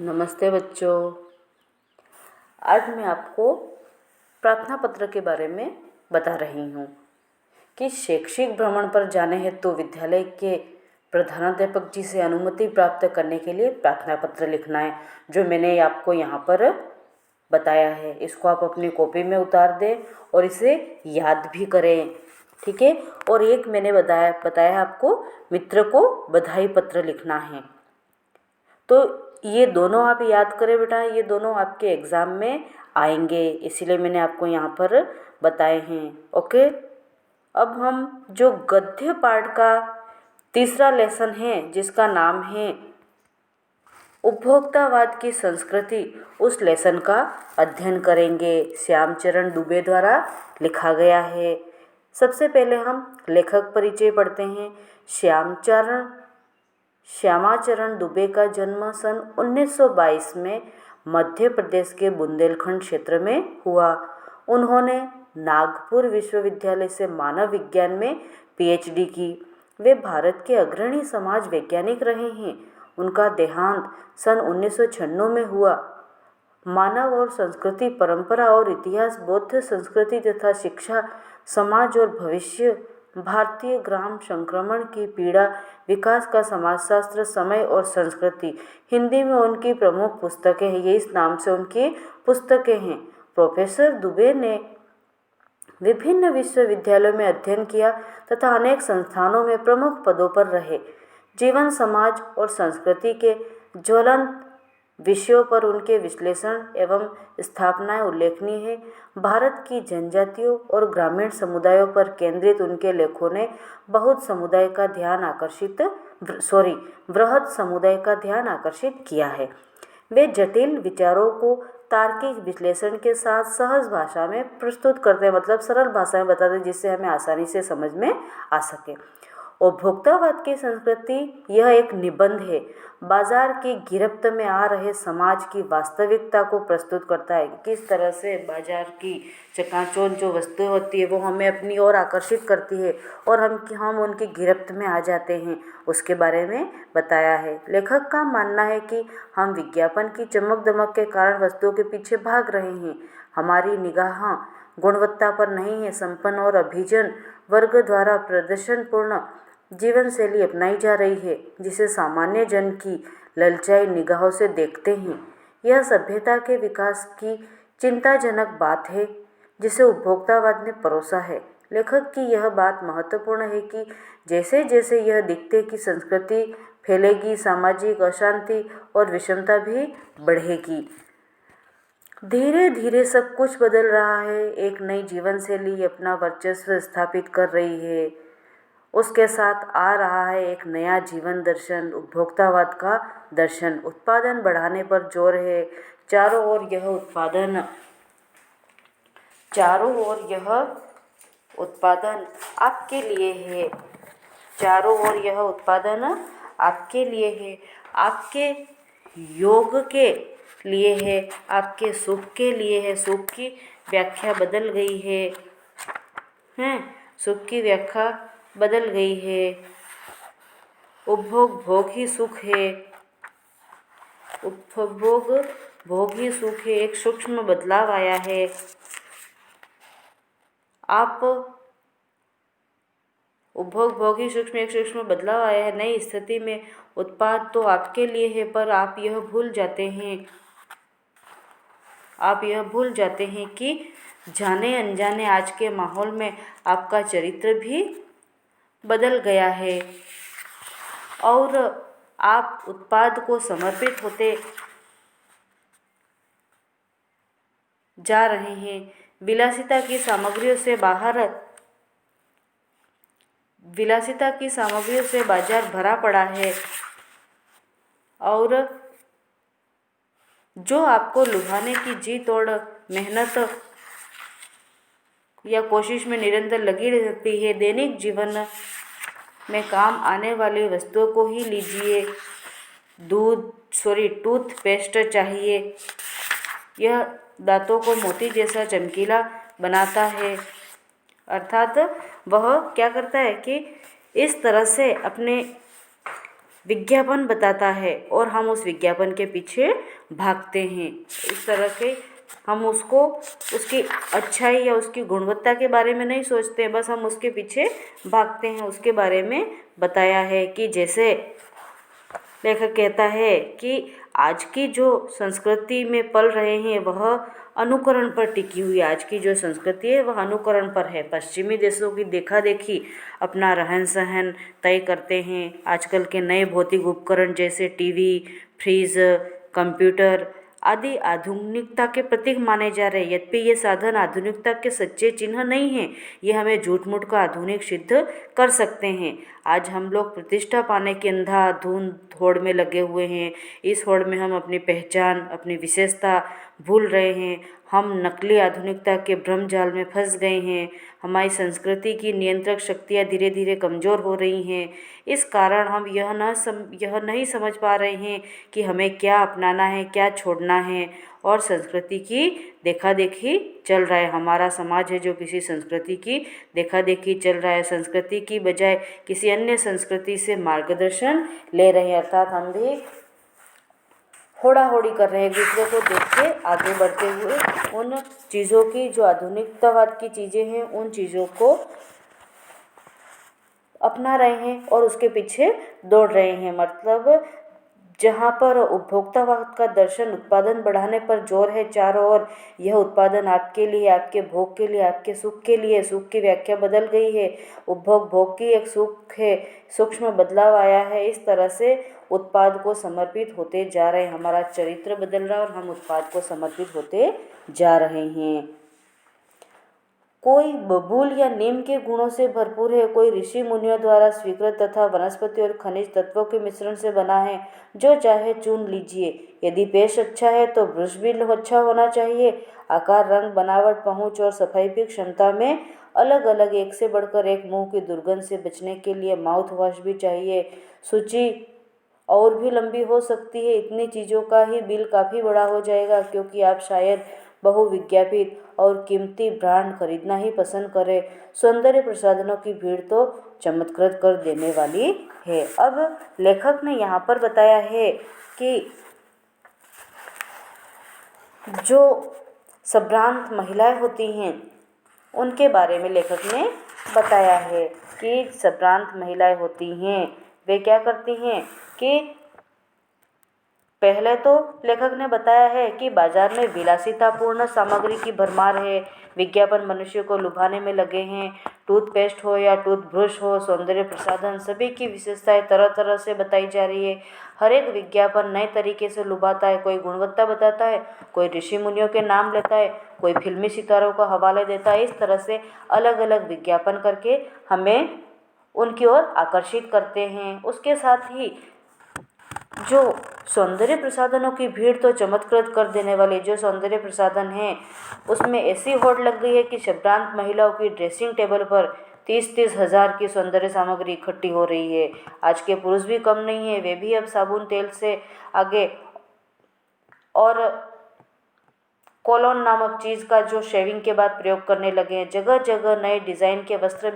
नमस्ते बच्चों। आज मैं आपको प्रार्थना पत्र के बारे में बता रही हूँ कि शैक्षिक भ्रमण पर जाने हेतु विद्यालय के प्रधानाध्यापक जी से अनुमति प्राप्त करने के लिए प्रार्थना पत्र लिखना है, जो मैंने आपको यहाँ पर बताया है। इसको आप अपनी कॉपी में उतार दें और इसे याद भी करें, ठीक है। और एक मैंने बताया आपको मित्र को बधाई पत्र लिखना है। तो ये दोनों आप याद करें बेटा, ये दोनों आपके एग्ज़ाम में आएंगे, इसीलिए मैंने आपको यहाँ पर बताए हैं। ओके, अब हम जो गद्य पाठ का तीसरा लेसन है, जिसका नाम है उपभोक्तावाद की संस्कृति, उस लेसन का अध्ययन करेंगे। श्यामचरण दुबे द्वारा लिखा गया है। सबसे पहले हम लेखक परिचय पढ़ते हैं। श्यामाचरण दुबे का जन्म सन 1922 में मध्य प्रदेश के बुंदेलखंड क्षेत्र में हुआ। उन्होंने नागपुर विश्वविद्यालय से मानव विज्ञान में पीएचडी की। वे भारत के अग्रणी समाज वैज्ञानिक रहे हैं। उनका देहांत सन 1996 में हुआ। मानव और संस्कृति, परंपरा और इतिहास, बौद्ध संस्कृति तथा शिक्षा, समाज और भविष्य, भारतीय ग्राम संक्रमण की पीड़ा, विकास का समाजशास्त्र, समय और संस्कृति, हिंदी में उनकी प्रमुख पुस्तकें हैं। ये इस नाम से उनकी पुस्तकें हैं। प्रोफेसर दुबे ने विभिन्न विश्वविद्यालयों में अध्ययन किया तथा अनेक संस्थानों में प्रमुख पदों पर रहे। जीवन, समाज और संस्कृति के ज्वलंत विषयों पर उनके विश्लेषण एवं स्थापनाएं उल्लेखनीय हैं। भारत की जनजातियों और ग्रामीण समुदायों पर केंद्रित उनके लेखों ने बृहत समुदाय का ध्यान आकर्षित किया है। वे जटिल विचारों को तार्किक विश्लेषण के साथ सहज भाषा में प्रस्तुत करते हैं, मतलब सरल भाषा में बताते हैं, जिससे हमें आसानी से समझ में आ सके। उपभोक्तावाद की संस्कृति यह एक निबंध है। बाजार की गिरफ्त में आ रहे समाज की वास्तविकता को प्रस्तुत करता है। किस तरह से बाजार की चकाचौंध जो वस्तुएं होती है वो हमें अपनी ओर आकर्षित करती है और हम उनकी गिरफ्त में आ जाते हैं, उसके बारे में बताया है। लेखक का मानना है कि हम विज्ञापन की चमक दमक के कारण वस्तुओं के पीछे भाग रहे हैं। हमारी निगाह गुणवत्ता पर नहीं है। संपन्न और अभिजन वर्ग द्वारा प्रदर्शनपूर्ण जीवन शैली अपनाई जा रही है, जिसे सामान्य जन की ललचाई निगाहों से देखते हैं। यह सभ्यता के विकास की चिंताजनक बात है, जिसे उपभोक्तावाद ने परोसा है। लेखक की यह बात महत्वपूर्ण है कि जैसे जैसे यह दिखते कि संस्कृति फैलेगी, सामाजिक अशांति और विषमता भी बढ़ेगी। धीरे धीरे सब कुछ बदल रहा है। एक नई जीवन शैली अपना वर्चस्व स्थापित कर रही है। उसके साथ आ रहा है एक नया जीवन दर्शन, उपभोक्तावाद का दर्शन। उत्पादन बढ़ाने पर जोर है। चारों ओर यह उत्पादन आपके लिए है। चारों ओर यह उत्पादन आपके लिए है, आपके योग के लिए है, आपके सुख के लिए है। सुख की व्याख्या बदल गई है, सुख की व्याख्या बदल गई है। उपभोग भोग ही सुख है। उपभोग भोग ही सुख है। एक सूक्ष्म बदलाव आया है। उपभोग भोग ही एक सूक्ष्म बदलाव आया है। नई स्थिति में उत्पाद तो आपके लिए है, पर आप यह भूल जाते हैं कि जाने अनजाने आज के माहौल में आपका चरित्र भी बदल गया है और आप उत्पाद को समर्पित होते जा रहे हैं। विलासिता की सामग्रियों से बाजार भरा पड़ा है और जो आपको लुभाने की जी तोड़ मेहनत या कोशिश में निरंतर लगी रहती है। दैनिक जीवन में काम आने वाली वस्तुओं को ही लीजिए। टूथपेस्ट चाहिए। यह दांतों को मोती जैसा चमकीला बनाता है। अर्थात वह क्या करता है कि इस तरह से अपने विज्ञापन बताता है और हम उस विज्ञापन के पीछे भागते हैं। इस तरह के हम उसको उसकी अच्छाई या उसकी गुणवत्ता के बारे में नहीं सोचते, बस हम उसके पीछे भागते हैं। उसके बारे में बताया है कि जैसे लेखक कहता है कि आज की जो संस्कृति में पल रहे हैं वह अनुकरण पर टिकी हुई। आज की जो संस्कृति है वह अनुकरण पर है। पश्चिमी देशों की देखा देखी अपना रहन सहन तय करते हैं। आजकल के नए भौतिक उपकरण जैसे टीवी, फ्रिज, कंप्यूटर आदि आधुनिकता के प्रतीक माने जा रहे हैं। यद्यपि ये साधन आधुनिकता के सच्चे चिन्ह नहीं हैं, ये हमें झूठ मूठ का आधुनिक सिद्ध कर सकते हैं। आज हम लोग प्रतिष्ठा पाने की अंधाधुंध होड़ में लगे हुए हैं। इस होड़ में हम अपनी पहचान, अपनी विशेषता भूल रहे हैं। हम नकली आधुनिकता के भ्रम जाल में फंस गए हैं। हमारी संस्कृति की नियंत्रक शक्तियाँ धीरे धीरे कमज़ोर हो रही हैं। इस कारण हम यह नहीं समझ पा रहे हैं कि हमें क्या अपनाना है, क्या छोड़ना है, और संस्कृति की देखा देखी चल रहा है। हमारा समाज है जो किसी संस्कृति की देखा देखी चल रहा है। संस्कृति की बजाय किसी अन्य संस्कृति से मार्गदर्शन ले रहे हैं, अर्थात हम भी होड़ा होड़ी कर रहे हैं, एक दूसरे को देख के आगे बढ़ते हुए उन चीज़ों की जो आधुनिकतावाद की चीज़ें हैं उन चीज़ों को अपना रहे हैं और उसके पीछे दौड़ रहे हैं। मतलब जहाँ पर उपभोक्तावाद का दर्शन उत्पादन बढ़ाने पर जोर है चारों ओर, यह उत्पादन आपके लिए, आपके भोग के लिए, आपके सुख के लिए, सुख की व्याख्या बदल गई है। उपभोग भोग की एक सुख है, सूक्ष्म बदलाव आया है। इस तरह से उत्पाद को समर्पित होते जा रहे हैं। हमारा चरित्र बदल रहा है और हम उत्पाद को समर्पित होते जा रहे हैं। कोई बबूल या नीम के गुणों से भरपूर है, कोई ऋषि मुनियों द्वारा स्वीकृत तथा वनस्पति और खनिज तत्वों के मिश्रण से बना है। जो चाहे चुन लीजिए। यदि पेश अच्छा है तो ब्रश भी अच्छा होना चाहिए। आकार, रंग, बनावट, पहुँच और सफाई की क्षमता में अलग अलग एक से बढ़कर एक। मुंह की दुर्गंध से बचने के लिए माउथ वॉश भी चाहिए। सूची और भी लंबी हो सकती है। इतनी चीज़ों का ही बिल काफ़ी बड़ा हो जाएगा, क्योंकि आप शायद बहुविज्ञापित और कीमती ब्रांड खरीदना ही पसंद करें। सौंदर्य प्रसाधनों की भीड़ तो चमत्कृत कर देने वाली है। अब लेखक ने यहाँ पर बताया है कि जो संभ्रांत महिलाएं होती हैं उनके बारे में लेखक ने बताया है कि संभ्रांत महिलाएं होती हैं, वे क्या करती हैं कि पहले तो लेखक ने बताया है कि बाजार में विलासितापूर्ण सामग्री की भरमार है। विज्ञापन मनुष्य को लुभाने में लगे हैं। टूथपेस्ट हो या टूथब्रश हो, सौंदर्य प्रसाधन, सभी की विशेषताएं तरह तरह से बताई जा रही है। हर एक विज्ञापन नए तरीके से लुभाता है। कोई गुणवत्ता बताता है, कोई ऋषि मुनियों के नाम लेता है, कोई फिल्मी सितारों का हवाले देता है। इस तरह से अलग अलग विज्ञापन करके हमें उनकी ओर आकर्षित करते हैं। उसके साथ ही जो सौंदर्य प्रसाधनों की भीड़ तो चमत्कृत कर देने वाले जो सौंदर्य प्रसाधन हैं उसमें ऐसी होड़ लग गई है कि संभ्रांत महिलाओं की ड्रेसिंग टेबल पर 30-30 हज़ार की सौंदर्य सामग्री इकट्ठी हो रही है। आज के पुरुष भी कम नहीं है, वे भी अब साबुन तेल से आगे और कोलोन नामक चीज़ का जो शेविंग के बाद प्रयोग करने लगे हैं। जगह जगह नए डिज़ाइन के वस्त्र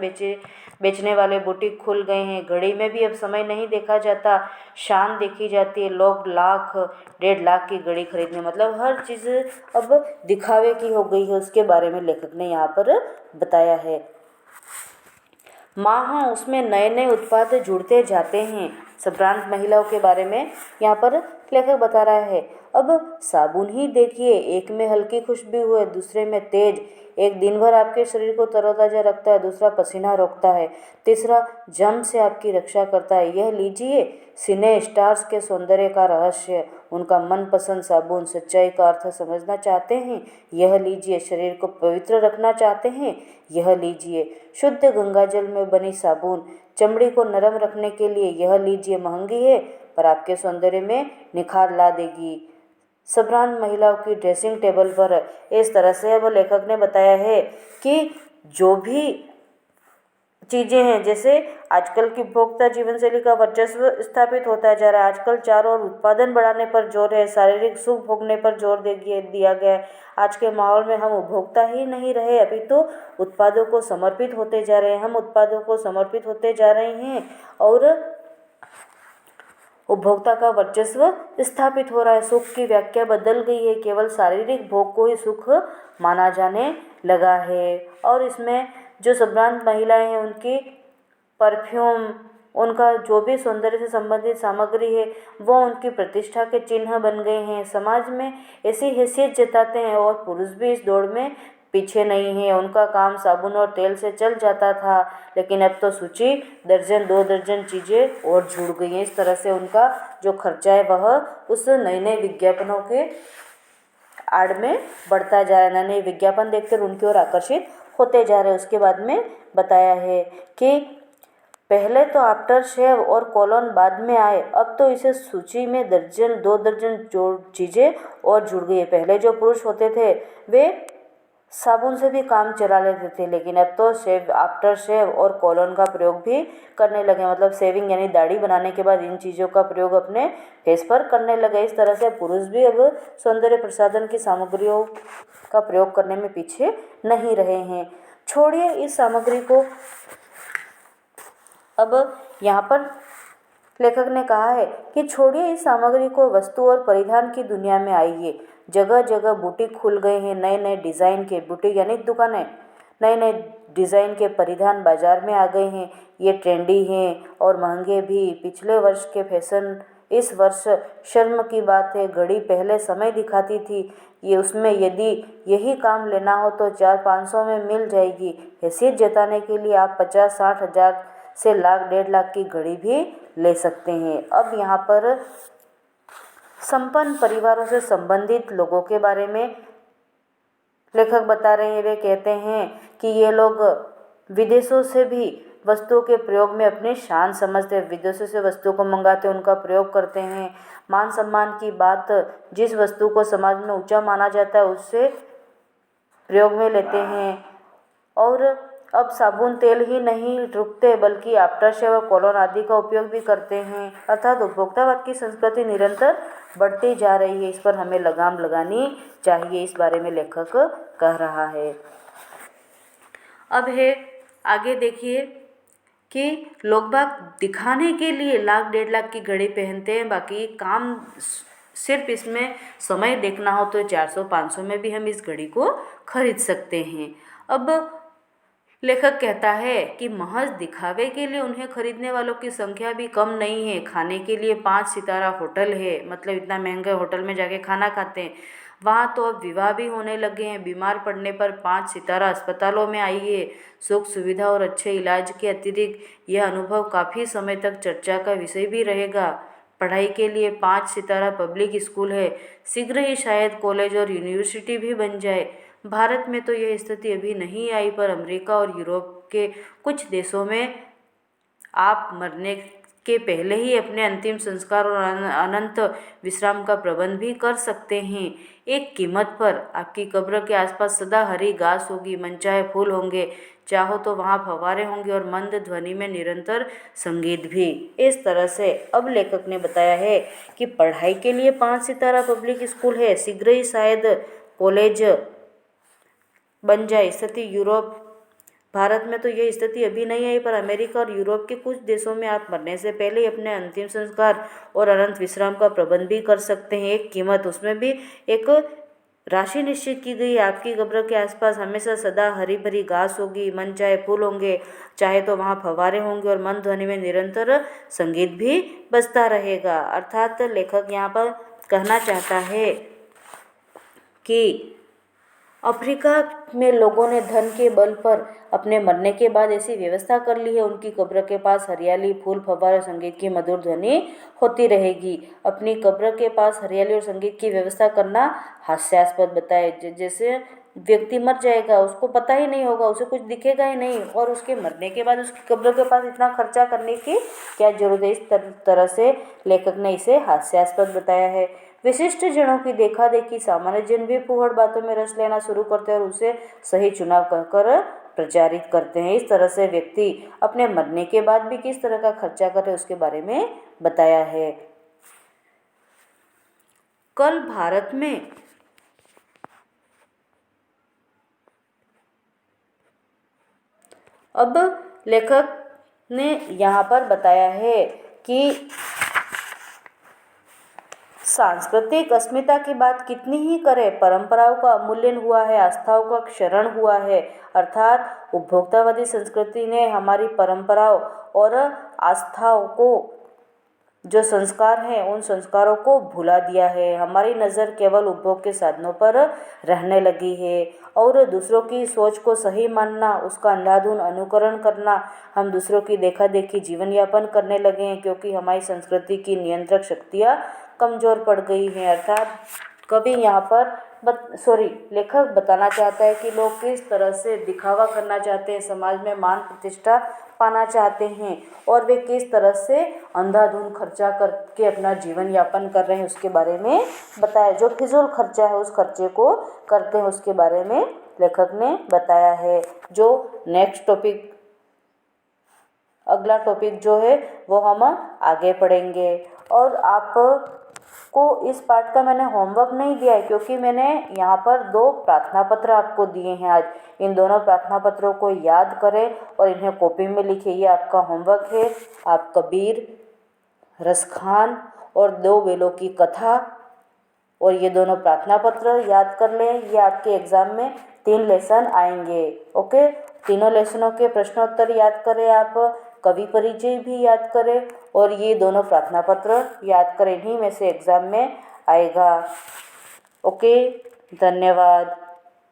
बेचने वाले बुटीक खुल गए हैं। घड़ी में भी अब समय नहीं देखा जाता, शान देखी जाती है। लोग लाख 1.5 लाख की घड़ी खरीदने, मतलब हर चीज़ अब दिखावे की हो गई है। उसके बारे में लेखक ने यहाँ पर बताया है। हाँ, उसमें नए नए उत्पाद जुड़ते जाते हैं। संभ्रांत महिलाओं के बारे में यहाँ पर लेखक बता रहा है। अब साबुन ही देखिए, एक में हल्की खुशबू है, दूसरे में तेज। एक दिन भर आपके शरीर को तरोताज़ा रखता है, दूसरा पसीना रोकता है, तीसरा जम से आपकी रक्षा करता है। यह लीजिए सिने स्टार्स के सौंदर्य का रहस्य, उनका मनपसंद साबुन। सच्चाई का अर्थ समझना चाहते हैं, यह लीजिए। शरीर को पवित्र रखना चाहते हैं, यह लीजिए। शुद्ध गंगाजल में बनी साबुन। चमड़ी को नरम रखने के लिए यह लीजिए। महंगी है पर आपके सौंदर्य में निखार ला देगी। संभ्रांत महिलाओं की ड्रेसिंग टेबल पर इस तरह से अब लेखक ने बताया है कि जो भी चीज़ें हैं, जैसे आजकल की उपभोक्ता जीवन शैली का वर्चस्व स्थापित होता जा रहा है। आजकल चारों ओर उत्पादन बढ़ाने पर जोर है, शारीरिक सुख भोगने पर जोर दिया गया है। आज के माहौल में हम उपभोक्ता ही नहीं रहे, अभी तो उत्पादों को समर्पित होते जा रहे हैं। हम उत्पादों को समर्पित होते जा रहे हैं और उपभोक्ता का वर्चस्व स्थापित हो रहा है। सुख की व्याख्या बदल गई है, केवल शारीरिक भोग को ही सुख माना जाने लगा है। और इसमें जो संभ्रांत महिलाएं हैं उनकी परफ्यूम, उनका जो भी सौंदर्य से संबंधित सामग्री है वो उनकी प्रतिष्ठा के चिन्ह बन गए हैं, समाज में ऐसी हैसियत जताते हैं। और पुरुष भी इस दौड़ में पीछे नहीं है। उनका काम साबुन और तेल से चल जाता था, लेकिन अब तो सूची दर्जन 2 दर्जन चीज़ें और जुड़ गई हैं। इस तरह से उनका जो खर्चा है वह उस नए नए विज्ञापनों के आड़ में बढ़ता जा रहा है। नए नए विज्ञापन देखकर उनकी ओर आकर्षित होते जा रहे हैं। उसके बाद में बताया है कि पहले तो आफ्टर शेव और कोलोन बाद में आए, अब तो इसे सूची में दर्जन 2 दर्जन जो चीज़ें और जुड़ गई है। पहले जो पुरुष होते थे वे साबुन से भी काम चला लेते थे, लेकिन अब तो शेव, आफ्टर शेव और कोलोन का प्रयोग भी करने लगे। मतलब शेविंग यानी दाढ़ी बनाने के बाद इन चीज़ों का प्रयोग अपने फेस पर करने लगे। इस तरह से पुरुष भी अब सौंदर्य प्रसाधन की सामग्रियों का प्रयोग करने में पीछे नहीं रहे हैं। छोड़िए इस सामग्री को, अब यहाँ पर लेखक ने कहा है कि छोड़िए इस सामग्री को, वस्तु और परिधान की दुनिया में आइए। जगह जगह बुटीक खुल गए हैं, नए नए डिज़ाइन के बुटीक यानी दुकानें, नए नए डिज़ाइन के परिधान बाजार में आ गए हैं। ये ट्रेंडी हैं और महंगे भी। पिछले वर्ष के फैशन इस वर्ष शर्म की बात है। घड़ी पहले समय दिखाती थी, ये उसमें यदि यही काम लेना हो तो 400-500 में मिल जाएगी। हैसियत जताने के लिए आप 50-60 हज़ार से लाख 1.5 लाख की घड़ी भी ले सकते हैं। अब यहाँ पर संपन्न परिवारों से संबंधित लोगों के बारे में लेखक बता रहे हैं। वे कहते हैं कि ये लोग विदेशों से भी वस्तुओं के प्रयोग में अपनी शान समझते हैं। विदेशों से वस्तुओं को मंगाते हैं, उनका प्रयोग करते हैं। मान सम्मान की बात, जिस वस्तु को समाज में ऊंचा माना जाता है उससे प्रयोग में लेते हैं। और अब साबुन तेल ही नहीं रुकते, बल्कि आफ्टर शेव और कोलोन आदि का उपयोग भी करते हैं। अर्थात उपभोक्तावाद की संस्कृति निरंतर बढ़ती जा रही है, इस पर हमें लगाम लगानी चाहिए, इस बारे में लेखक कह रहा है। अब है आगे देखिए कि लोग बाग दिखाने के लिए लाख 1.5 लाख की घड़ी पहनते हैं, बाकी काम सिर्फ इसमें समय देखना हो तो 400-500 में भी हम इस घड़ी को खरीद सकते हैं। अब लेखक कहता है कि महज दिखावे के लिए उन्हें खरीदने वालों की संख्या भी कम नहीं है। खाने के लिए 5 सितारा होटल है, मतलब इतना महंगे होटल में जाके खाना खाते हैं। वहाँ तो अब विवाह भी होने लगे हैं। बीमार पड़ने पर 5 सितारा अस्पतालों में आइए। सुख सुविधा और अच्छे इलाज के अतिरिक्त यह अनुभव काफ़ी समय तक चर्चा का विषय भी रहेगा। पढ़ाई के लिए 5 सितारा पब्लिक स्कूल है, शीघ्र ही शायद कॉलेज और यूनिवर्सिटी भी बन जाए। भारत में तो यह स्थिति अभी नहीं आई, पर अमेरिका और यूरोप के कुछ देशों में आप मरने के पहले ही अपने अंतिम संस्कार और अनंत विश्राम का प्रबंध भी कर सकते हैं। एक कीमत पर आपकी कब्र के आसपास सदा हरी घास होगी, मनचाहे फूल होंगे, चाहो तो वहाँ फव्वारे होंगे और मंद ध्वनि में निरंतर संगीत भी। इस तरह से अब लेखक ने बताया है कि पढ़ाई के लिए 5 सितारा पब्लिक स्कूल है, शीघ्र ही शायद कॉलेज बन जाए। स्थिति यूरोप, भारत में तो यह स्थिति अभी नहीं आई, पर अमेरिका और यूरोप के कुछ देशों में आप मरने से पहले ही अपने अंतिम संस्कार और अनंत विश्राम का प्रबंध भी कर सकते हैं। एक कीमत, उसमें भी एक राशि निश्चित की गई है। आपकी कब्र के आसपास हमेशा सदा हरी भरी घास होगी, मन चाहे फूल होंगे, चाहे तो वहाँ फव्वारे होंगे और मंद ध्वनि में निरंतर संगीत भी बजता रहेगा। अर्थात लेखक यहाँ पर कहना चाहता है कि अफ्रीका में लोगों ने धन के बल पर अपने मरने के बाद ऐसी व्यवस्था कर ली है, उनकी कब्र के पास हरियाली, फूल, फव्वारे, संगीत की मधुर ध्वनि होती रहेगी। अपनी कब्र के पास हरियाली और संगीत की व्यवस्था करना हास्यास्पद बताए। जैसे व्यक्ति मर जाएगा, उसको पता ही नहीं होगा, उसे कुछ दिखेगा ही नहीं, और उसके मरने के बाद उसकी कब्र के पास इतना खर्चा करने की क्या जरूरत है। इस तरह से लेखक ने इसे हास्यास्पद बताया है। विशिष्ट जनों की देखा देखी सामान्य जन भी फूहड़ बातों में रस लेना शुरू करते हैं और उसे सही चुनाव कहकर प्रचारित करते हैं। इस तरह से व्यक्ति अपने मरने के बाद भी किस तरह का खर्चा करे उसके बारे में बताया है। कल भारत में अब लेखक ने यहाँ पर बताया है कि सांस्कृतिक अस्मिता की बात कितनी ही करें, परंपराओं का अवमूल्यन हुआ है, आस्थाओं का क्षरण हुआ है। अर्थात उपभोक्तावादी संस्कृति ने हमारी परंपराओं और आस्थाओं को, जो संस्कार हैं, उन संस्कारों को भुला दिया है। हमारी नज़र केवल उपभोग के साधनों पर रहने लगी है और दूसरों की सोच को सही मानना, उसका अंधाधुंध अनुकरण करना, हम दूसरों की देखा देखी जीवन यापन करने लगे हैं, क्योंकि हमारी संस्कृति की नियंत्रक शक्तियाँ कमज़ोर पड़ गई हैं। अर्थात कवि यहाँ पर लेखक बताना चाहता है कि लोग किस तरह से दिखावा करना चाहते हैं, समाज में मान प्रतिष्ठा पाना चाहते हैं और वे किस तरह से अंधाधुंध खर्चा करके अपना जीवन यापन कर रहे हैं, उसके बारे में बताया। जो फिजूल खर्चा है, उस खर्चे को करते हैं, उसके बारे में लेखक ने बताया है। जो नेक्स्ट टॉपिक, अगला टॉपिक जो है वो हम आगे पढ़ेंगे। और आप को इस पाठ का मैंने होमवर्क नहीं दिया है, क्योंकि मैंने यहाँ पर 2 प्रार्थना पत्र आपको दिए हैं आज। इन दोनों प्रार्थना पत्रों को याद करें और इन्हें कॉपी में लिखिए, ये आपका होमवर्क है। आप कबीर, रसखान और 2 बेलों की कथा और ये दोनों प्रार्थना पत्र याद कर लें। ये आपके एग्ज़ाम में 3 लेसन आएंगे। ओके, तीनों लेसनों के प्रश्नोत्तर याद करें, आप कवि परिचय भी याद करें और ये दोनों प्रार्थना पत्र याद करें। इन्हीं में से एग्ज़ाम में आएगा। ओके, धन्यवाद।